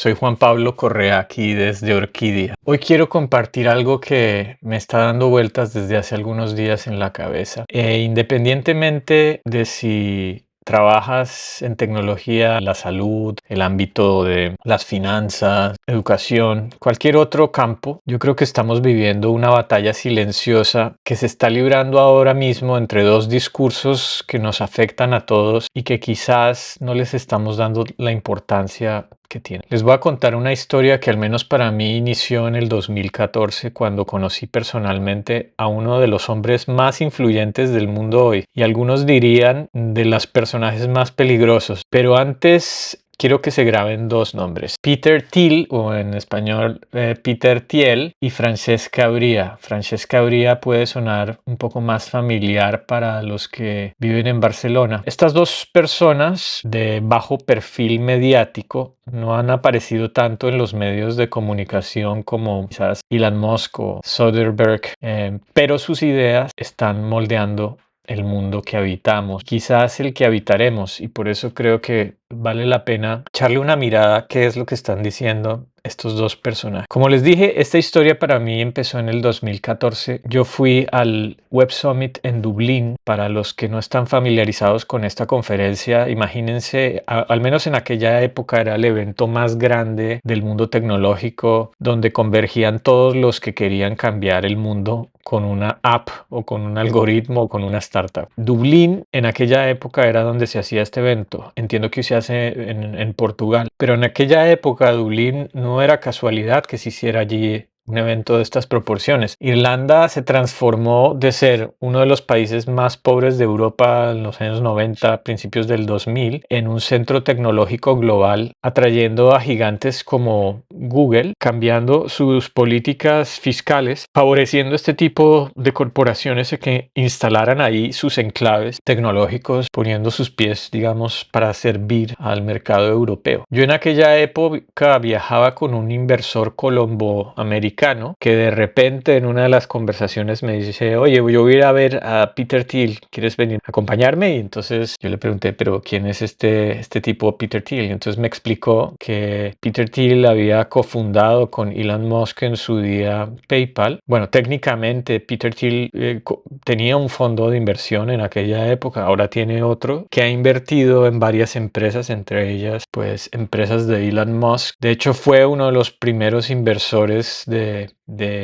Soy Juan Pablo Correa aquí desde Orquídea. Hoy quiero compartir algo que me está dando vueltas desde hace algunos días en la cabeza. Independientemente de si trabajas en tecnología, la salud, el ámbito de las finanzas, educación, cualquier otro campo, yo creo que estamos viviendo una batalla silenciosa que se está librando ahora mismo entre dos discursos que nos afectan a todos y que quizás no les estamos dando la importancia que tiene. Les voy a contar una historia que al menos para mí inició en el 2014 cuando conocí personalmente a uno de los hombres más influyentes del mundo hoy y algunos dirían de los personajes más peligrosos. Pero antes quiero que se graben dos nombres: Peter Thiel, o en español Peter Thiel, y Francesca Bria. Francesca Bria puede sonar un poco más familiar para los que viven en Barcelona. Estas dos personas de bajo perfil mediático no han aparecido tanto en los medios de comunicación como quizás Elon Musk o Soderbergh, pero sus ideas están moldeando el mundo que habitamos, quizás el que habitaremos, y por eso creo que vale la pena echarle una mirada a qué es lo que están diciendo estos dos personajes. Como les dije, esta historia para mí empezó en el 2014. Yo fui al Web Summit en Dublín. Para los que no están familiarizados con esta conferencia, imagínense, al menos en aquella época era el evento más grande del mundo tecnológico, donde convergían todos los que querían cambiar el mundo con una app o con un algoritmo o con una startup. Dublín en aquella época era donde se hacía este evento. Entiendo que se hace en Portugal, pero en aquella época Dublín no era casualidad que se hiciera allí un evento de estas proporciones. Irlanda se transformó de ser uno de los países más pobres de Europa en los años 90, principios del 2000, en un centro tecnológico global, atrayendo a gigantes como Google, cambiando sus políticas fiscales, favoreciendo este tipo de corporaciones que instalaran ahí sus enclaves tecnológicos, poniendo sus pies, digamos, para servir al mercado europeo. Yo en aquella época viajaba con un inversor colombo-americano que de repente en una de las conversaciones me dice: oye, yo voy a ir a ver a Peter Thiel, ¿quieres venir a acompañarme? Y entonces yo le pregunté: pero ¿quién es este tipo Peter Thiel? Y entonces me explicó que Peter Thiel había cofundado con Elon Musk en su día PayPal. Bueno, técnicamente Peter Thiel tenía un fondo de inversión en aquella época, ahora tiene otro, que ha invertido en varias empresas, entre ellas pues empresas de Elon Musk. De hecho fue uno de los primeros inversores de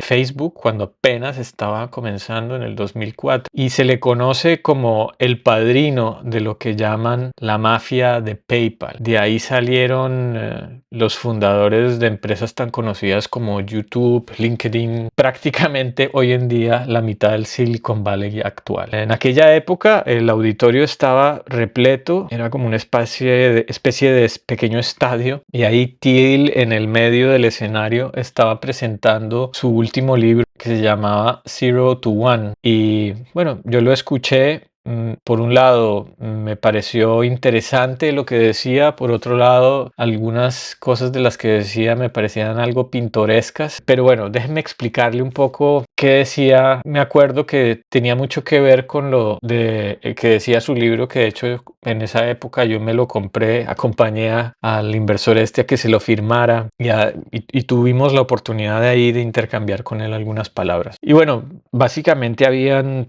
Facebook cuando apenas estaba comenzando en el 2004, y se le conoce como el padrino de lo que llaman la mafia de PayPal. De ahí salieron los fundadores de empresas tan conocidas como YouTube, LinkedIn, prácticamente hoy en día la mitad del Silicon Valley actual. En aquella época el auditorio estaba repleto, era como una especie de pequeño estadio, y ahí Thiel en el medio del escenario estaba presentando su último libro que se llamaba Zero to One. Y bueno, yo lo escuché. Por un lado me pareció interesante lo que decía, por otro lado algunas cosas de las que decía me parecían algo pintorescas, pero bueno, déjenme explicarle un poco qué decía. Me acuerdo que tenía mucho que ver con lo de que decía su libro, que de hecho en esa época yo me lo compré, acompañé al inversor a que se lo firmara, y tuvimos la oportunidad de ahí de intercambiar con él algunas palabras. Y bueno, básicamente habían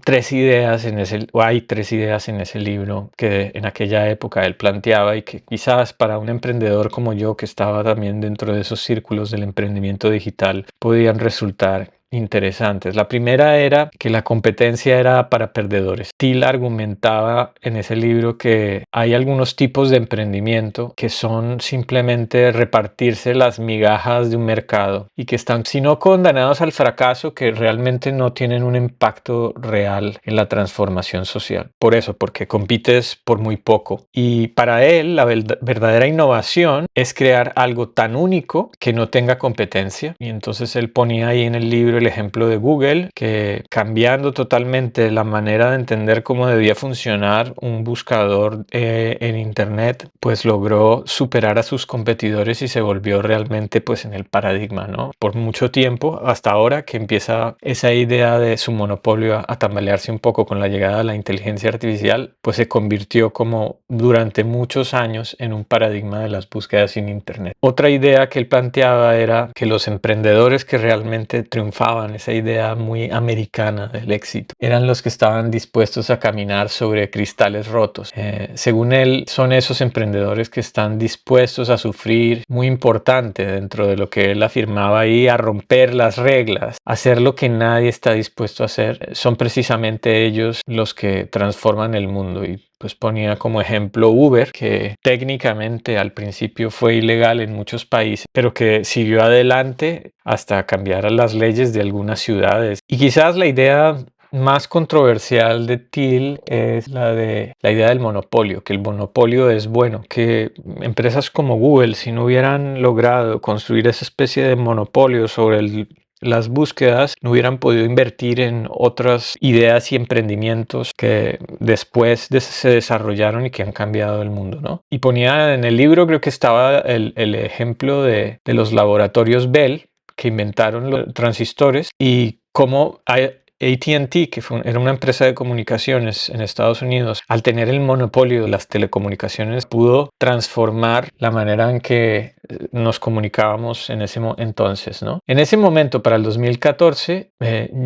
hay tres ideas en ese libro que en aquella época él planteaba, y que quizás para un emprendedor como yo, que estaba también dentro de esos círculos del emprendimiento digital, podían resultar interesantes. La primera era que la competencia era para perdedores. Thiel argumentaba en ese libro que hay algunos tipos de emprendimiento que son simplemente repartirse las migajas de un mercado, y que están, si no condenados al fracaso, que realmente no tienen un impacto real en la transformación social. Por eso, porque compites por muy poco. Y para él la verdadera innovación es crear algo tan único que no tenga competencia. Y entonces él ponía ahí en el libro el ejemplo de Google, que cambiando totalmente la manera de entender cómo debía funcionar un buscador en Internet, pues logró superar a sus competidores y se volvió realmente pues en el paradigma, ¿no? Por mucho tiempo, hasta ahora que empieza esa idea de su monopolio a tambalearse un poco con la llegada de la inteligencia artificial, pues se convirtió como durante muchos años en un paradigma de las búsquedas en Internet. Otra idea que él planteaba era que los emprendedores que realmente triunfaban, esa idea muy americana del éxito, eran los que estaban dispuestos a caminar sobre cristales rotos. Según él, son esos emprendedores que están dispuestos a sufrir, muy importante dentro de lo que él afirmaba ahí, a romper las reglas, a hacer lo que nadie está dispuesto a hacer. Son precisamente ellos los que transforman el mundo. Y pues ponía como ejemplo Uber, que técnicamente al principio fue ilegal en muchos países, pero que siguió adelante hasta cambiar las leyes de algunas ciudades. Y quizás la idea más controversial de Thiel es la idea del monopolio, que el monopolio es bueno, que empresas como Google, si no hubieran logrado construir esa especie de monopolio sobre las búsquedas, no hubieran podido invertir en otras ideas y emprendimientos que después se desarrollaron y que han cambiado el mundo, ¿no? Y ponía en el libro, creo que estaba el ejemplo de los laboratorios Bell, que inventaron los transistores, y cómo AT&T, que era una empresa de comunicaciones en Estados Unidos, al tener el monopolio de las telecomunicaciones, pudo transformar la manera en que nos comunicábamos en ese entonces, ¿no? En ese momento, para el 2014,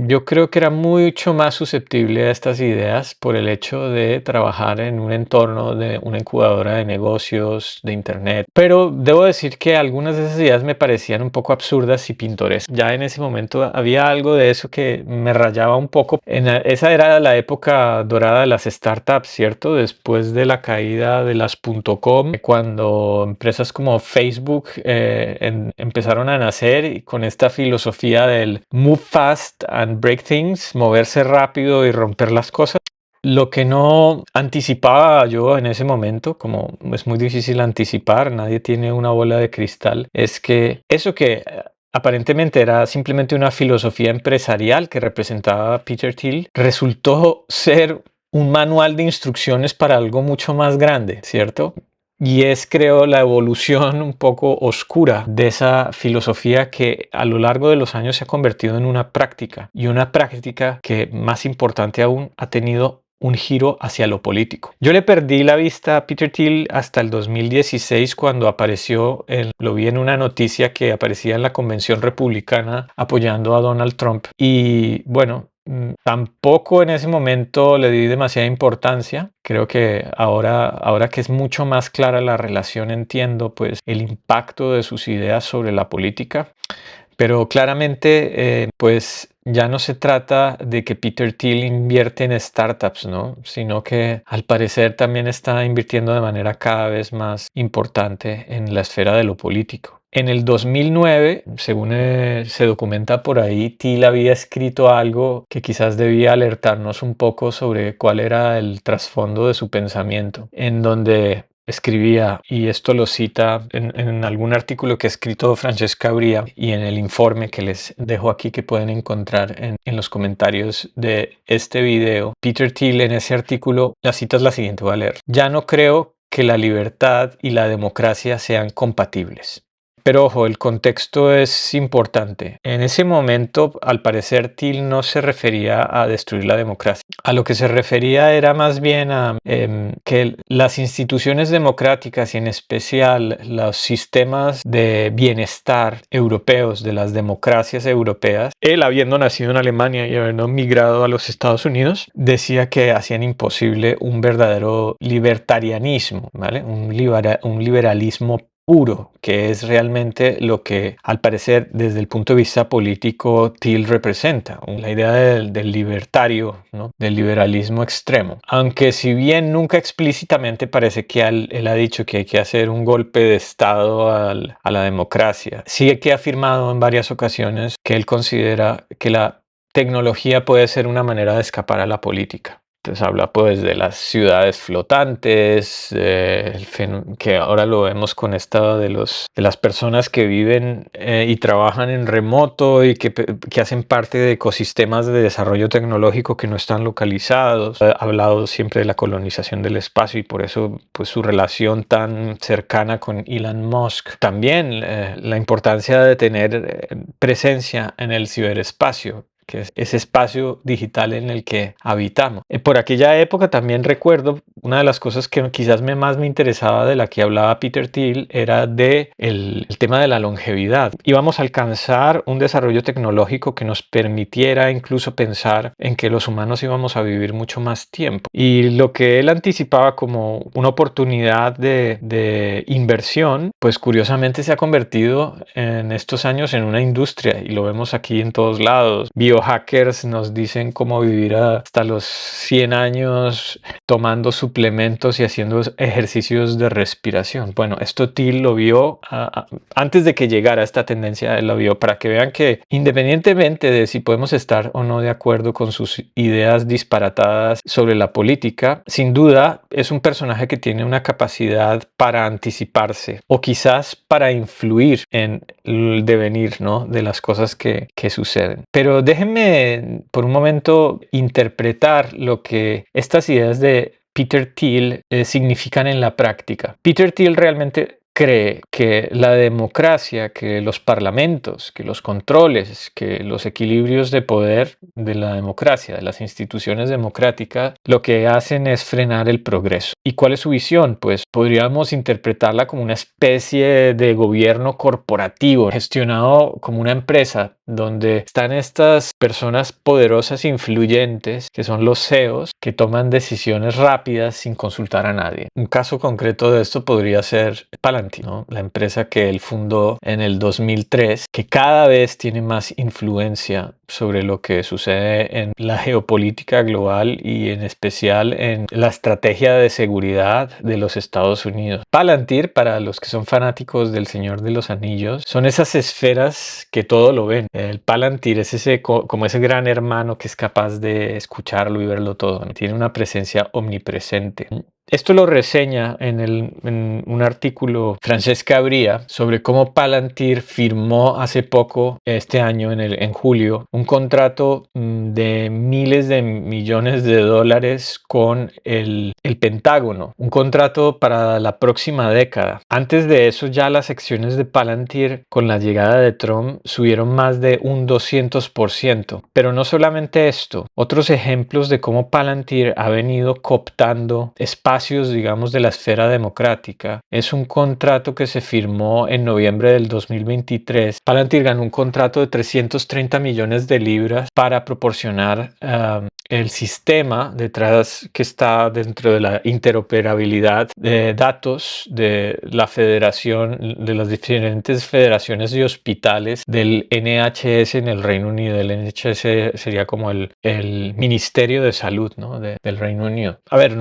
yo creo que era mucho más susceptible a estas ideas por el hecho de trabajar en un entorno de una incubadora de negocios, de Internet. Pero debo decir que algunas de esas ideas me parecían un poco absurdas y pintorescas. Ya en ese momento había algo de eso que me rayaba un poco. Esa era la época dorada de las startups, ¿cierto? Después de la caída de las .com, cuando empresas como Facebook empezaron a nacer y con esta filosofía del move fast and break things, moverse rápido y romper las cosas. Lo que no anticipaba yo en ese momento, como es muy difícil anticipar, nadie tiene una bola de cristal, es que eso que aparentemente era simplemente una filosofía empresarial que representaba a Peter Thiel, resultó ser un manual de instrucciones para algo mucho más grande, ¿cierto? Y es, creo, la evolución un poco oscura de esa filosofía que a lo largo de los años se ha convertido en una práctica, y una práctica que, más importante aún, ha tenido un giro hacia lo político. Yo le perdí la vista a Peter Thiel hasta el 2016, cuando apareció, lo vi en una noticia que aparecía en la convención republicana apoyando a Donald Trump. Y bueno, tampoco en ese momento le di demasiada importancia. Creo que ahora que es mucho más clara la relación, entiendo pues el impacto de sus ideas sobre la política. Pero claramente, pues ya no se trata de que Peter Thiel invierte en startups, ¿no? Sino que al parecer también está invirtiendo de manera cada vez más importante en la esfera de lo político. En el 2009, según se documenta por ahí, Thiel había escrito algo que quizás debía alertarnos un poco sobre cuál era el trasfondo de su pensamiento, en donde escribía, y esto lo cita en algún artículo que ha escrito Francesca Uría y en el informe que les dejo aquí, que pueden encontrar en los comentarios de este video. Peter Thiel, en ese artículo, la cita es la siguiente, voy a leer: "Ya no creo que la libertad y la democracia sean compatibles". Pero ojo, el contexto es importante. En ese momento, al parecer, Thiel no se refería a destruir la democracia. A lo que se refería era más bien a que las instituciones democráticas, y en especial los sistemas de bienestar europeos, de las democracias europeas, él, habiendo nacido en Alemania y habiendo migrado a los Estados Unidos, decía que hacían imposible un verdadero libertarianismo, ¿vale? Un liberalismo puro, que es realmente lo que, al parecer, desde el punto de vista político, Thiel representa, la idea del libertario, ¿no? Del liberalismo extremo. Aunque si bien nunca explícitamente parece que él ha dicho que hay que hacer un golpe de estado a la democracia, sí que ha afirmado en varias ocasiones que él considera que la tecnología puede ser una manera de escapar a la política. Entonces habla pues de las ciudades flotantes, que ahora lo vemos con esta de las personas que viven y trabajan en remoto y que hacen parte de ecosistemas de desarrollo tecnológico que no están localizados. Ha hablado siempre de la colonización del espacio y por eso pues su relación tan cercana con Elon Musk. También la importancia de tener presencia en el ciberespacio, que es ese espacio digital en el que habitamos. Por aquella época también recuerdo una de las cosas que quizás más me interesaba de la que hablaba Peter Thiel era el tema de la longevidad. Íbamos a alcanzar un desarrollo tecnológico que nos permitiera incluso pensar en que los humanos íbamos a vivir mucho más tiempo. Y lo que él anticipaba como una oportunidad de inversión, pues curiosamente se ha convertido en estos años en una industria y lo vemos aquí en todos lados. Biohackers nos dicen cómo vivir hasta los 100 años tomando suplementos y haciendo ejercicios de respiración. Bueno, esto Thiel lo vio antes de que llegara esta tendencia, él lo vio para que vean que independientemente de si podemos estar o no de acuerdo con sus ideas disparatadas sobre la política, sin duda es un personaje que tiene una capacidad para anticiparse o quizás para influir en el devenir, ¿no?, de las cosas que suceden. Pero déjenme por un momento interpretar lo que estas ideas de Peter Thiel significan en la práctica. Peter Thiel realmente cree que la democracia, que los parlamentos, que los controles, que los equilibrios de poder de la democracia, de las instituciones democráticas, lo que hacen es frenar el progreso. ¿Y cuál es su visión? Pues podríamos interpretarla como una especie de gobierno corporativo, gestionado como una empresa, donde están estas personas poderosas e influyentes, que son los CEOs, que toman decisiones rápidas sin consultar a nadie. Un caso concreto de esto podría ser Palantir, ¿no?, la empresa que él fundó en el 2003, que cada vez tiene más influencia sobre lo que sucede en la geopolítica global y en especial en la estrategia de seguridad de los Estados Unidos. Palantir, para los que son fanáticos del Señor de los Anillos, son esas esferas que todo lo ven. El Palantir es como ese gran hermano que es capaz de escucharlo y verlo todo. Tiene una presencia omnipresente. Esto lo reseña en un artículo Francesca Bria sobre cómo Palantir firmó hace poco, este año, en julio, un contrato de miles de millones de dólares con el Pentágono, un contrato para la próxima década. Antes de eso, ya las acciones de Palantir con la llegada de Trump subieron más de un 200%. Pero no solamente esto, otros ejemplos de cómo Palantir ha venido cooptando espacios, digamos, de la esfera democrática. Es un contrato que se firmó en noviembre del 2023. Palantir ganó un contrato de 330 millones de libras para proporcionar el sistema detrás que está dentro de la interoperabilidad de datos de la federación, de las diferentes federaciones de hospitales del NHS en el Reino Unido. El NHS sería como el Ministerio de Salud, ¿no?, del Reino Unido. A ver,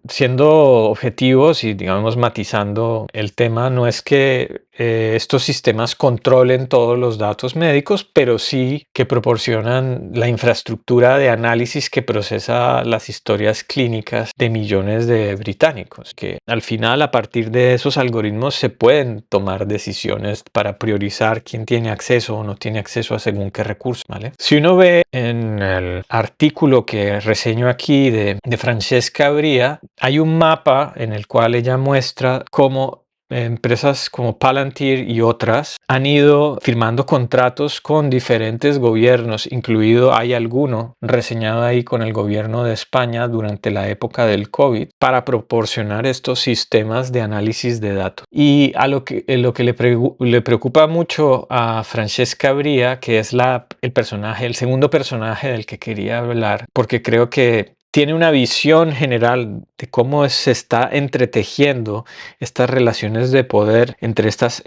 siendo objetivos y digamos matizando el tema, no es que estos sistemas controlen todos los datos médicos, pero sí que proporcionan la infraestructura de análisis que procesa las historias clínicas de millones de británicos, que al final, a partir de esos algoritmos, se pueden tomar decisiones para priorizar quién tiene acceso o no tiene acceso a según qué recursos, ¿vale? Si uno ve en el artículo que reseño aquí de Francesca Bria, hay un mapa en el cual ella muestra cómo empresas como Palantir y otras han ido firmando contratos con diferentes gobiernos, incluido hay alguno reseñado ahí con el gobierno de España durante la época del COVID, para proporcionar estos sistemas de análisis de datos. Y a lo que le preocupa mucho a Francesca Bria, que es el segundo personaje del que quería hablar, porque creo que tiene una visión general de cómo se está entretejiendo estas relaciones de poder entre estas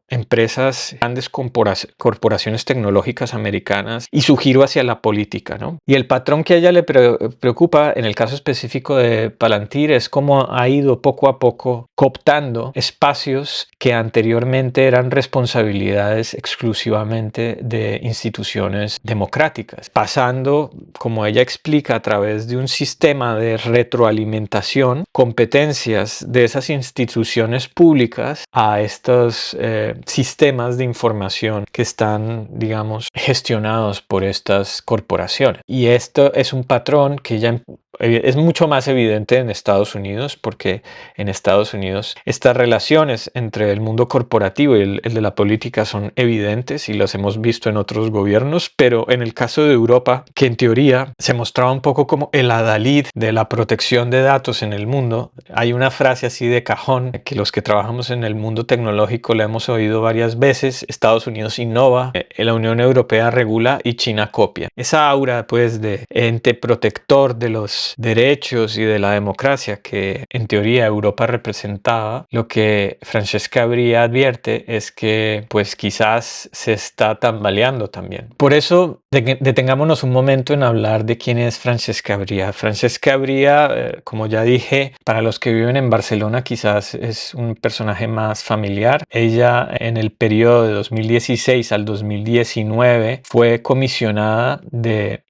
empresas, grandes corporaciones tecnológicas americanas y su giro hacia la política, ¿no? Y el patrón que a ella le preocupa en el caso específico de Palantir es cómo ha ido poco a poco cooptando espacios que anteriormente eran responsabilidades exclusivamente de instituciones democráticas, pasando, como ella explica, a través de un sistema de retroalimentación, competencias de esas instituciones públicas a estos sistemas de información que están, digamos, gestionados por estas corporaciones. Y esto es un patrón que ya es mucho más evidente en Estados Unidos, porque en Estados Unidos estas relaciones entre el mundo corporativo y el de la política son evidentes y las hemos visto en otros gobiernos, pero en el caso de Europa, que en teoría se mostraba un poco como el adalid de la protección de datos en el mundo, hay una frase así de cajón que los que trabajamos en el mundo tecnológico la hemos oído varias veces: Estados Unidos innova, la Unión Europea regula y China copia. Esa aura pues de ente protector de los derechos y de la democracia que en teoría Europa representaba, lo que Francesca Bria advierte es que pues quizás se está tambaleando también. Por eso detengámonos un momento en hablar de quién es Francesca Bria. Francesca Bria, como ya dije, para los que viven en Barcelona quizás es un personaje más familiar. Ella en el periodo de 2016 al 2019 fue comisionada de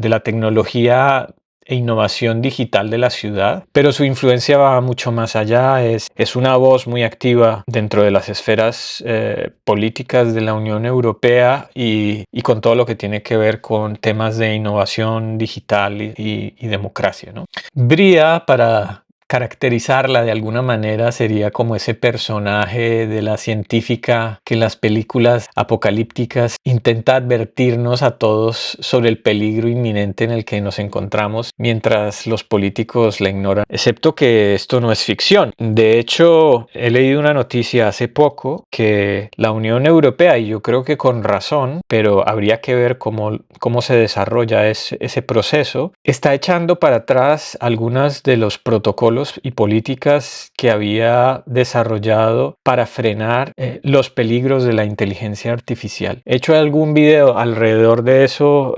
la tecnología e innovación digital de la ciudad, pero su influencia va mucho más allá. Es una voz muy activa dentro de las esferas políticas de la Unión Europea y con todo lo que tiene que ver con temas de innovación digital y democracia, ¿no? Bria, para caracterizarla de alguna manera, sería como ese personaje de la científica que en las películas apocalípticas intenta advertirnos a todos sobre el peligro inminente en el que nos encontramos mientras los políticos la ignoran, excepto que esto no es ficción. De hecho, he leído una noticia hace poco que la Unión Europea, y yo creo que con razón, pero habría que ver cómo se desarrolla ese proceso, está echando para atrás algunos de los protocolos y políticas que había desarrollado para frenar los peligros de la inteligencia artificial. He hecho algún video alrededor de eso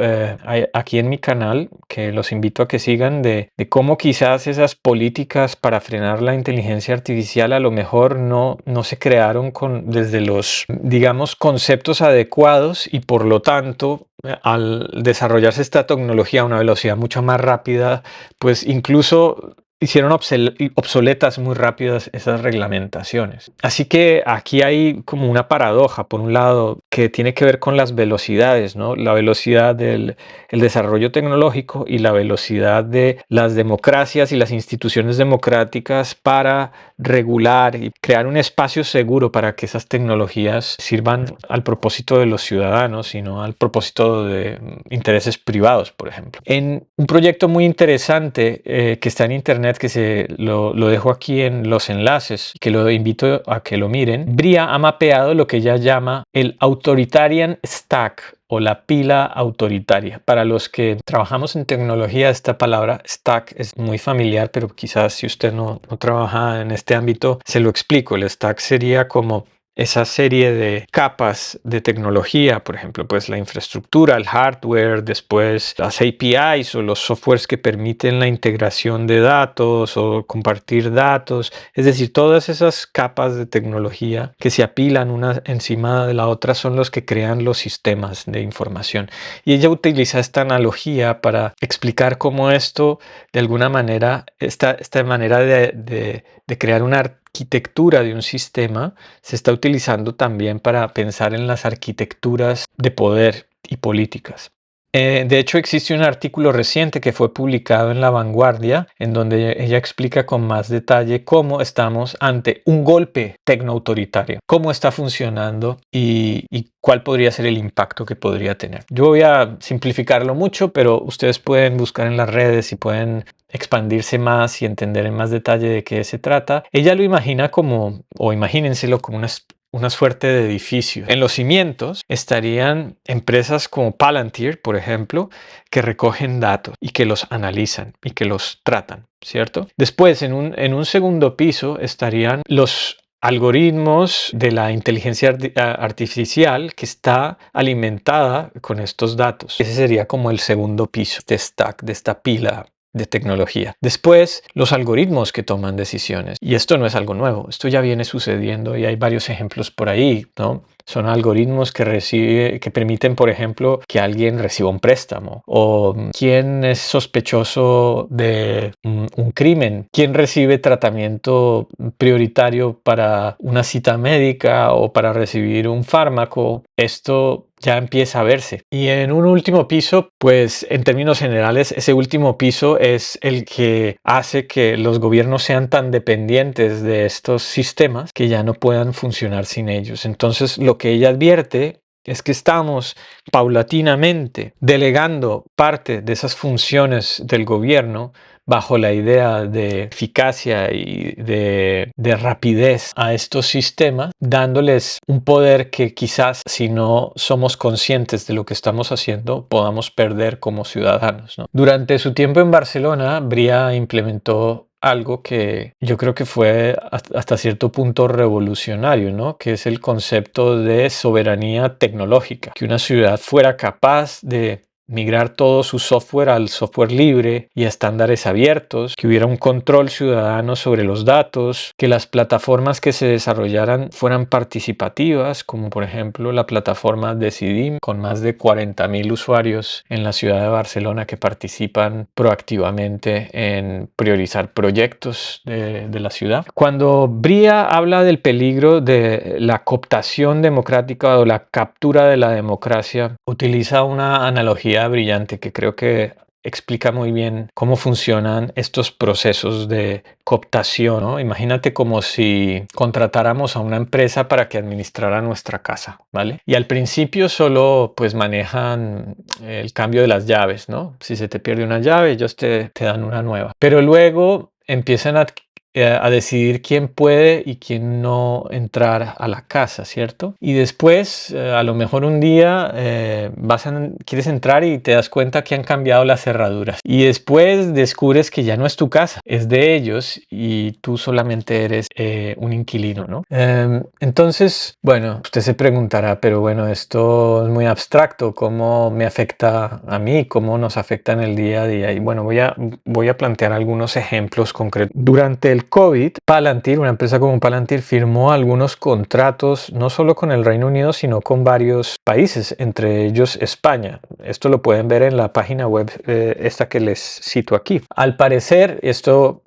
aquí en mi canal, que los invito a que sigan, de cómo quizás esas políticas para frenar la inteligencia artificial a lo mejor no se crearon desde los, digamos, conceptos adecuados, y por lo tanto al desarrollarse esta tecnología a una velocidad mucho más rápida, pues incluso hicieron obsoletas muy rápidas esas reglamentaciones. Así que aquí hay como una paradoja, por un lado, que tiene que ver con las velocidades, ¿no? La velocidad del desarrollo tecnológico y la velocidad de las democracias y las instituciones democráticas para regular y crear un espacio seguro para que esas tecnologías sirvan al propósito de los ciudadanos y no al propósito de intereses privados, por ejemplo. En un proyecto muy interesante que está en internet, que lo dejo aquí en los enlaces, que lo invito a que lo miren, Bria ha mapeado lo que ella llama el Authoritarian Stack, o la pila autoritaria. Para los que trabajamos en tecnología, esta palabra stack es muy familiar, pero quizás si usted no trabaja en este ámbito, se lo explico. El stack sería como esa serie de capas de tecnología, por ejemplo, pues la infraestructura, el hardware, después las APIs o los softwares que permiten la integración de datos o compartir datos, es decir, todas esas capas de tecnología que se apilan una encima de la otra son los que crean los sistemas de información. Y ella utiliza esta analogía para explicar cómo esto, de alguna manera, esta manera de crear una arquitectura de un sistema se está utilizando también para pensar en las arquitecturas de poder y políticas. De hecho, existe un artículo reciente que fue publicado en La Vanguardia, en donde ella explica con más detalle cómo estamos ante un golpe tecnoautoritario, cómo está funcionando y cuál podría ser el impacto que podría tener. Yo voy a simplificarlo mucho, pero ustedes pueden buscar en las redes y pueden expandirse más y entender en más detalle de qué se trata. Ella lo imagina como, o imagínenselo como una suerte de edificio. En los cimientos estarían empresas como Palantir, por ejemplo, que recogen datos y que los analizan y que los tratan, ¿cierto? Después, en un segundo piso estarían los algoritmos de la inteligencia artificial que está alimentada con estos datos. Ese sería como el segundo piso de stack, de esta pila de tecnología. Después, los algoritmos que toman decisiones. Y esto no es algo nuevo, esto ya viene sucediendo y hay varios ejemplos por ahí, ¿no? Son algoritmos que permiten, por ejemplo, que alguien reciba un préstamo, o quién es sospechoso de un crimen, quién recibe tratamiento prioritario para una cita médica o para recibir un fármaco. Esto ya empieza a verse. Y en un último piso, pues en términos generales, ese último piso es el que hace que los gobiernos sean tan dependientes de estos sistemas que ya no puedan funcionar sin ellos. Entonces, lo que ella advierte es que estamos paulatinamente delegando parte de esas funciones del gobierno bajo la idea de eficacia y de rapidez a estos sistemas, dándoles un poder que quizás, si no somos conscientes de lo que estamos haciendo, podamos perder como ciudadanos, ¿no? Durante su tiempo en Barcelona, Bria implementó algo que yo creo que fue hasta cierto punto revolucionario, ¿no? Que es el concepto de soberanía tecnológica, que una ciudad fuera capaz de migrar todo su software al software libre y a estándares abiertos, que hubiera un control ciudadano sobre los datos, que las plataformas que se desarrollaran fueran participativas, como por ejemplo la plataforma Decidim, con más de 40.000 usuarios en la ciudad de Barcelona que participan proactivamente en priorizar proyectos de la ciudad. Cuando Bria habla del peligro de la cooptación democrática o la captura de la democracia, utiliza una analogía brillante que creo que explica muy bien cómo funcionan estos procesos de cooptación, ¿no? Imagínate como si contratáramos a una empresa para que administrara nuestra casa, ¿vale? Y al principio solo pues manejan el cambio de las llaves, ¿no? Si se te pierde una llave, ellos te dan una nueva. Pero luego empiezan a decidir quién puede y quién no entrar a la casa, ¿cierto? Y después, a lo mejor un día quieres entrar y te das cuenta que han cambiado las cerraduras. Y después descubres que ya no es tu casa, es de ellos y tú solamente eres un inquilino, ¿no? Entonces, bueno, usted se preguntará, pero bueno, esto es muy abstracto, ¿cómo me afecta a mí? ¿Cómo nos afecta en el día a día? Y bueno, voy a plantear algunos ejemplos concretos. Durante el COVID, Palantir, una empresa como Palantir, firmó algunos contratos no solo con el Reino Unido, sino con varios países, entre ellos España. Esto lo pueden ver en la página web esta que les cito aquí. Al parecer, esto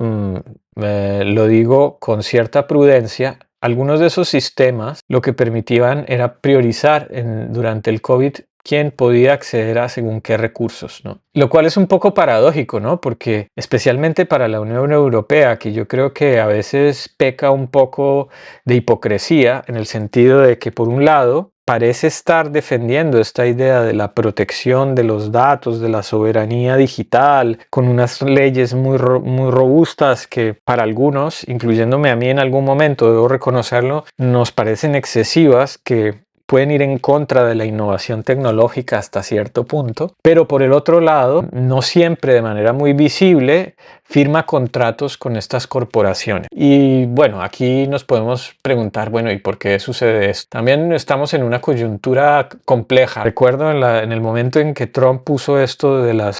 lo digo con cierta prudencia, algunos de esos sistemas lo que permitían era priorizar durante el COVID quién podía acceder a según qué recursos, ¿no? Lo cual es un poco paradójico, ¿no? Porque especialmente para la Unión Europea, que yo creo que a veces peca un poco de hipocresía en el sentido de que por un lado parece estar defendiendo esta idea de la protección de los datos, de la soberanía digital, con unas leyes muy robustas que para algunos, incluyéndome a mí en algún momento, debo reconocerlo, nos parecen excesivas, que pueden ir en contra de la innovación tecnológica hasta cierto punto, pero por el otro lado, no siempre de manera muy visible, firma contratos con estas corporaciones. Y bueno, aquí nos podemos preguntar, bueno, ¿y por qué sucede esto? También estamos en una coyuntura compleja. Recuerdo en el momento en que Trump puso esto de las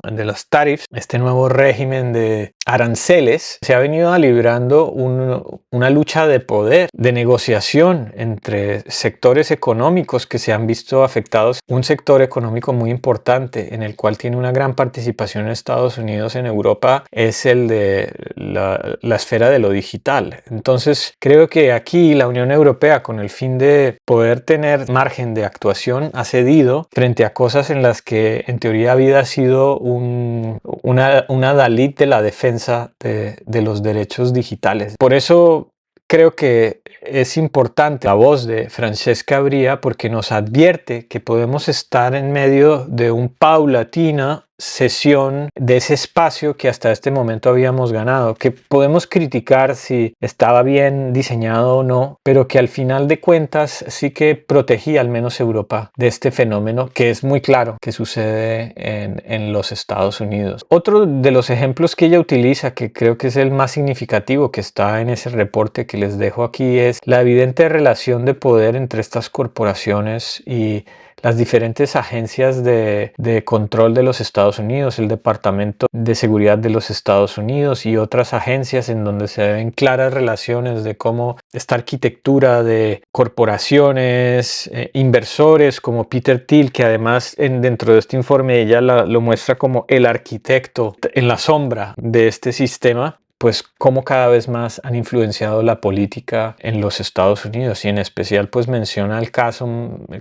tariffs, este nuevo régimen de aranceles, se ha venido librando una lucha de poder, de negociación entre sectores económicos que se han visto afectados. Un sector económico muy importante en el cual tiene una gran participación en Estados Unidos, en Europa, es el de la esfera de lo digital. Entonces creo que aquí la Unión Europea, con el fin de poder tener margen de actuación, ha cedido frente a cosas en las que en teoría había sido una Dalit de la defensa de los derechos digitales. Por eso creo que es importante la voz de Francesca Bria, porque nos advierte que podemos estar en medio de un paulatina cesión de ese espacio que hasta este momento habíamos ganado, que podemos criticar si estaba bien diseñado o no, pero que al final de cuentas sí que protegía al menos Europa de este fenómeno que es muy claro que sucede en los Estados Unidos. Otro de los ejemplos que ella utiliza, que creo que es el más significativo que está en ese reporte que les dejo aquí, es la evidente relación de poder entre estas corporaciones y las diferentes agencias de control de los Estados Estados Unidos, el Departamento de Seguridad de los Estados Unidos y otras agencias en donde se ven claras relaciones de cómo esta arquitectura de corporaciones, inversores como Peter Thiel, que además dentro de este informe ella lo muestra como el arquitecto en la sombra de este sistema, pues cómo cada vez más han influenciado la política en los Estados Unidos, y en especial pues menciona el caso,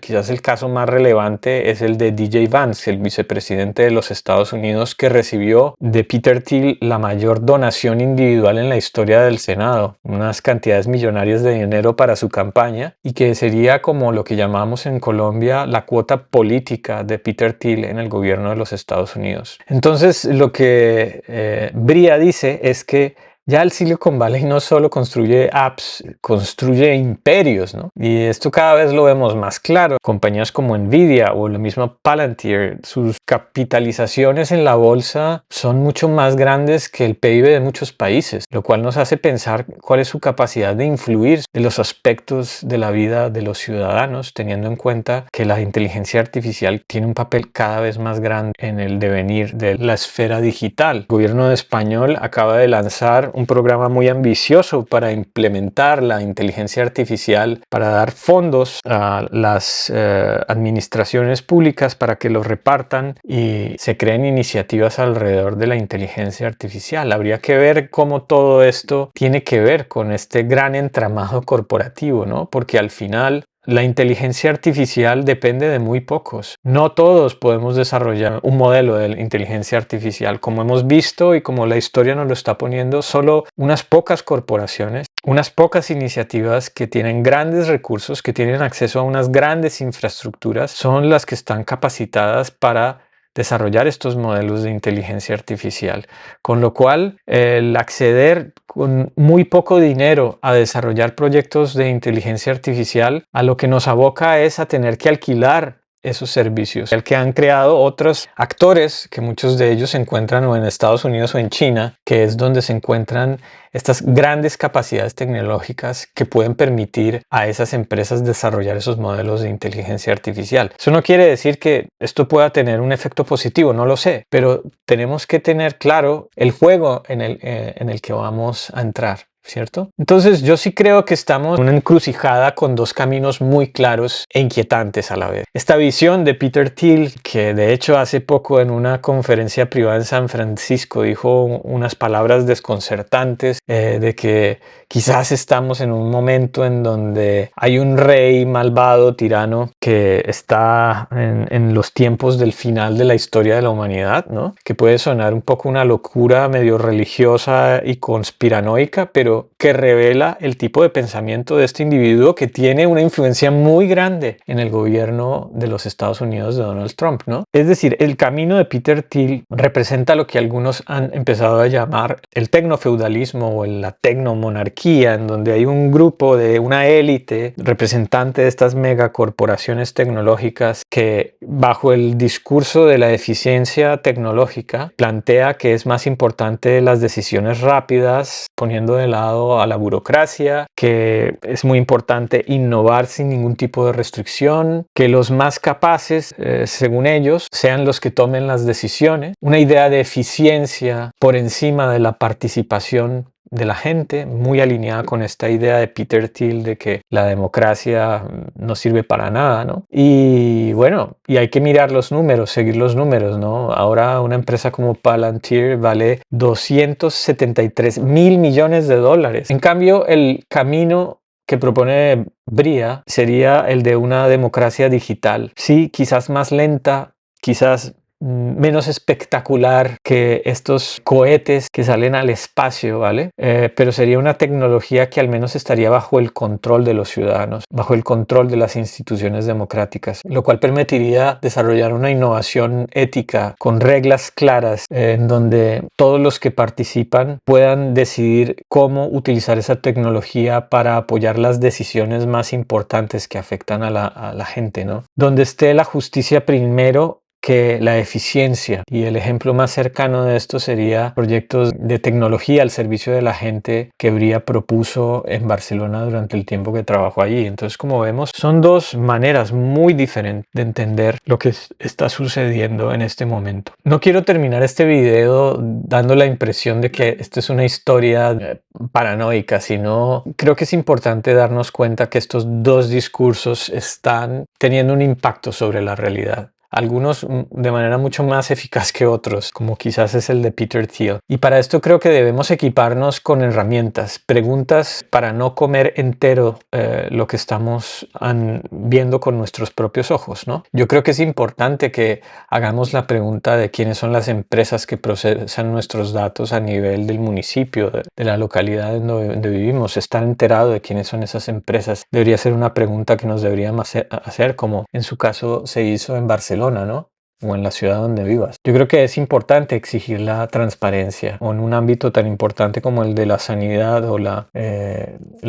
quizás el caso más relevante es el de DJ Vance, el vicepresidente de los Estados Unidos, que recibió de Peter Thiel la mayor donación individual en la historia del Senado, unas cantidades millonarias de dinero para su campaña, y que sería como lo que llamamos en Colombia la cuota política de Peter Thiel en el gobierno de los Estados Unidos. Entonces lo que Bria dice es que ya el Silicon Valley no solo construye apps, construye imperios, ¿no? Y esto cada vez lo vemos más claro. Compañías como Nvidia o la misma Palantir, sus capitalizaciones en la bolsa son mucho más grandes que el PIB de muchos países, lo cual nos hace pensar cuál es su capacidad de influir en los aspectos de la vida de los ciudadanos, teniendo en cuenta que la inteligencia artificial tiene un papel cada vez más grande en el devenir de la esfera digital. El gobierno español acaba de lanzar un programa muy ambicioso para implementar la inteligencia artificial, para dar fondos a las administraciones públicas para que los repartan y se creen iniciativas alrededor de la inteligencia artificial. Habría que ver cómo todo esto tiene que ver con este gran entramado corporativo, ¿no? Porque al final la inteligencia artificial depende de muy pocos. No todos podemos desarrollar un modelo de inteligencia artificial. Como hemos visto y como la historia nos lo está poniendo, solo unas pocas corporaciones, unas pocas iniciativas que tienen grandes recursos, que tienen acceso a unas grandes infraestructuras, son las que están capacitadas para desarrollar estos modelos de inteligencia artificial, con lo cual el acceder con muy poco dinero a desarrollar proyectos de inteligencia artificial a lo que nos aboca es a tener que alquilar esos servicios, el que han creado otros actores, que muchos de ellos se encuentran o en Estados Unidos o en China, que es donde se encuentran estas grandes capacidades tecnológicas que pueden permitir a esas empresas desarrollar esos modelos de inteligencia artificial. Eso no quiere decir que esto pueda tener un efecto positivo, no lo sé, pero tenemos que tener claro el juego en el que vamos a entrar, ¿cierto? Entonces yo sí creo que estamos en una encrucijada con dos caminos muy claros e inquietantes a la vez. Esta visión de Peter Thiel, que de hecho hace poco en una conferencia privada en San Francisco dijo unas palabras desconcertantes de que quizás estamos en un momento en donde hay un rey malvado, tirano, que está en los tiempos del final de la historia de la humanidad, ¿no? Que puede sonar un poco una locura medio religiosa y conspiranoica, pero que revela el tipo de pensamiento de este individuo que tiene una influencia muy grande en el gobierno de los Estados Unidos de Donald Trump, ¿no? Es decir, el camino de Peter Thiel representa lo que algunos han empezado a llamar el tecnofeudalismo o la tecnomonarquía, en donde hay un grupo de una élite representante de estas megacorporaciones tecnológicas que, bajo el discurso de la eficiencia tecnológica, plantea que es más importante las decisiones rápidas, poniendo de lado a la burocracia, que es muy importante innovar sin ningún tipo de restricción, que los más capaces, según ellos, sean los que tomen las decisiones, una idea de eficiencia por encima de la participación de la gente, muy alineada con esta idea de Peter Thiel de que la democracia no sirve para nada, ¿no? Y bueno, y hay que mirar los números, seguir los números, ¿no? Ahora una empresa como Palantir vale 273 mil millones de dólares. En cambio, el camino que propone Bria sería el de una democracia digital. Sí, quizás más lenta, quizás menos espectacular que estos cohetes que salen al espacio, ¿vale? Pero sería una tecnología que al menos estaría bajo el control de los ciudadanos, bajo el control de las instituciones democráticas, lo cual permitiría desarrollar una innovación ética con reglas claras en donde todos los que participan puedan decidir cómo utilizar esa tecnología para apoyar las decisiones más importantes que afectan a la gente, ¿no? Donde esté la justicia primero que la eficiencia. Y el ejemplo más cercano de esto sería proyectos de tecnología al servicio de la gente que Bria propuso en Barcelona durante el tiempo que trabajó allí. Entonces, como vemos, son dos maneras muy diferentes de entender lo que está sucediendo en este momento. No quiero terminar este video dando la impresión de que esto es una historia paranoica, sino creo que es importante darnos cuenta que estos dos discursos están teniendo un impacto sobre la realidad. Algunos de manera mucho más eficaz que otros, como quizás es el de Peter Thiel. Y para esto creo que debemos equiparnos con herramientas, preguntas para no comer entero lo que estamos viendo con nuestros propios ojos, ¿no? Yo creo que es importante que hagamos la pregunta de quiénes son las empresas que procesan nuestros datos a nivel del municipio, de la localidad donde vivimos. ¿Estar enterado de quiénes son esas empresas? Debería ser una pregunta que nos deberíamos hacer, como en su caso se hizo en Barcelona, ¿no? O en la ciudad donde vivas. Yo creo que es importante exigir la transparencia o en un ámbito tan importante como el de la sanidad o la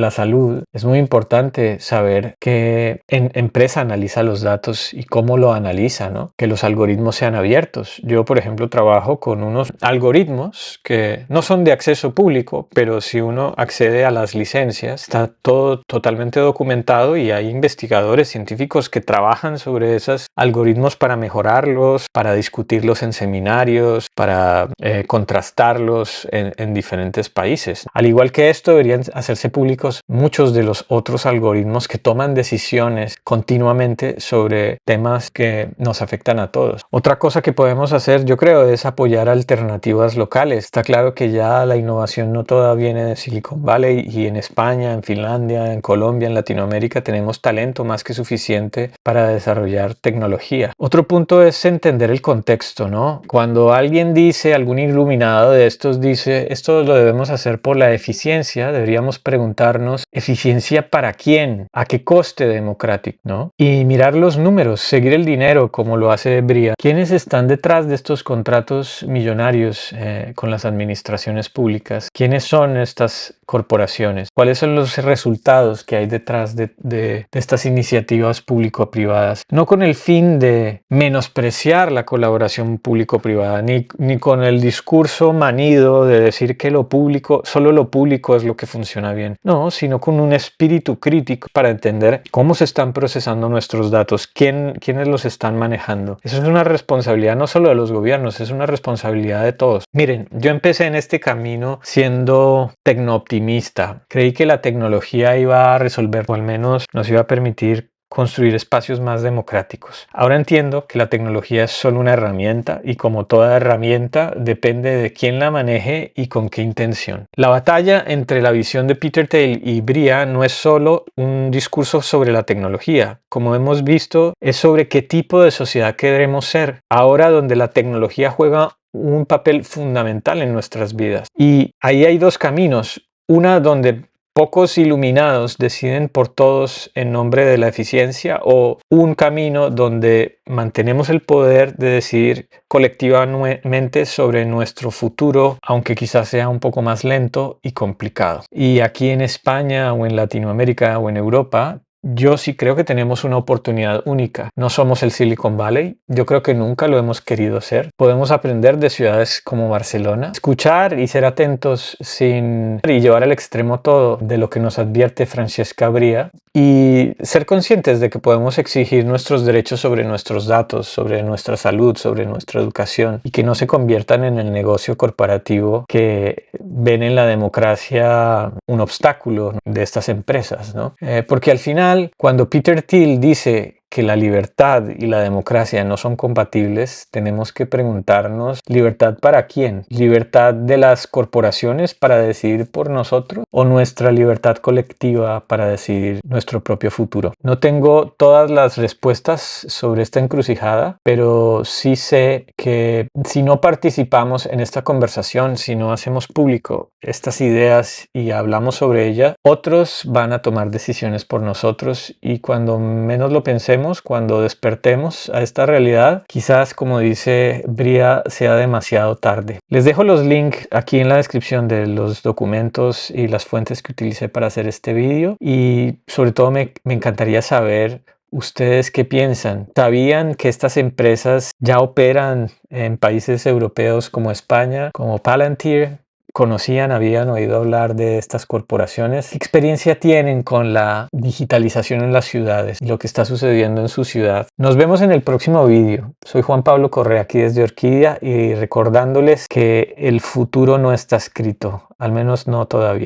salud. Es muy importante saber qué empresa analiza los datos y cómo lo analiza, ¿no? Que los algoritmos sean abiertos. Yo, por ejemplo, trabajo con unos algoritmos que no son de acceso público, pero si uno accede a las licencias, está todo totalmente documentado y hay investigadores científicos que trabajan sobre esos algoritmos para mejorarlos, para discutirlos en seminarios, para contrastarlos en diferentes países. Al igual que esto, deberían hacerse públicos muchos de los otros algoritmos que toman decisiones continuamente sobre temas que nos afectan a todos. Otra cosa que podemos hacer, yo creo, es apoyar alternativas locales. Está claro que ya la innovación no toda viene de Silicon Valley, y en España, en Finlandia, en Colombia, en Latinoamérica tenemos talento más que suficiente para desarrollar tecnología. Otro punto es entender el contexto, ¿no? Cuando alguien dice, algún iluminado de estos dice, esto lo debemos hacer por la eficiencia, deberíamos preguntarnos, ¿eficiencia para quién? ¿A qué coste democrático? ¿No? Y mirar los números, seguir el dinero como lo hace Bria. ¿Quiénes están detrás de estos contratos millonarios con las administraciones públicas? ¿Quiénes son estas corporaciones? ¿Cuáles son los resultados que hay detrás de estas iniciativas público-privadas? No con el fin de menospreciar la colaboración público-privada, ni con el discurso manido de decir que lo público, solo lo público es lo que funciona bien. No, sino con un espíritu crítico para entender cómo se están procesando nuestros datos, quiénes los están manejando. Eso es una responsabilidad no solo de los gobiernos, es una responsabilidad de todos. Miren, yo empecé en este camino siendo tecnooptimista. Creí que la tecnología iba a resolver, o al menos nos iba a permitir construir espacios más democráticos. Ahora entiendo que la tecnología es solo una herramienta, y como toda herramienta depende de quién la maneje y con qué intención. La batalla entre la visión de Peter Thiel y Bria no es solo un discurso sobre la tecnología. Como hemos visto, es sobre qué tipo de sociedad queremos ser, ahora donde la tecnología juega un papel fundamental en nuestras vidas. Y ahí hay dos caminos. Una donde pocos iluminados deciden por todos en nombre de la eficiencia, o un camino donde mantenemos el poder de decidir colectivamente sobre nuestro futuro, aunque quizás sea un poco más lento y complicado. Y aquí en España o en Latinoamérica o en Europa, yo sí creo que tenemos una oportunidad única. No somos el Silicon Valley. Yo creo que nunca lo hemos querido ser. Podemos aprender de ciudades como Barcelona, escuchar y ser atentos y llevar al extremo todo de lo que nos advierte Francesca Bria, y ser conscientes de que podemos exigir nuestros derechos sobre nuestros datos, sobre nuestra salud, sobre nuestra educación, y que no se conviertan en el negocio corporativo que ven en la democracia un obstáculo de estas empresas, ¿no? Porque al final, cuando Peter Thiel dice que la libertad y la democracia no son compatibles, tenemos que preguntarnos, ¿libertad para quién? ¿Libertad de las corporaciones para decidir por nosotros, o nuestra libertad colectiva para decidir nuestro propio futuro? No tengo todas las respuestas sobre esta encrucijada, pero sí sé que si no participamos en esta conversación, si no hacemos público estas ideas y hablamos sobre ellas, otros van a tomar decisiones por nosotros, y cuando menos lo pensemos, cuando despertemos a esta realidad, quizás, como dice Bria, sea demasiado tarde. Les dejo los links aquí en la descripción de los documentos y las fuentes que utilicé para hacer este vídeo, y sobre todo me encantaría saber ¿Ustedes qué piensan? ¿Sabían que estas empresas ya operan en países europeos como España, como Palantir? ¿Conocían, habían oído hablar de estas corporaciones? ¿Qué experiencia tienen con la digitalización en las ciudades y lo que está sucediendo en su ciudad? Nos vemos en el próximo vídeo. Soy Juan Pablo Correa, aquí desde Orquídea, y recordándoles que el futuro no está escrito, al menos no todavía.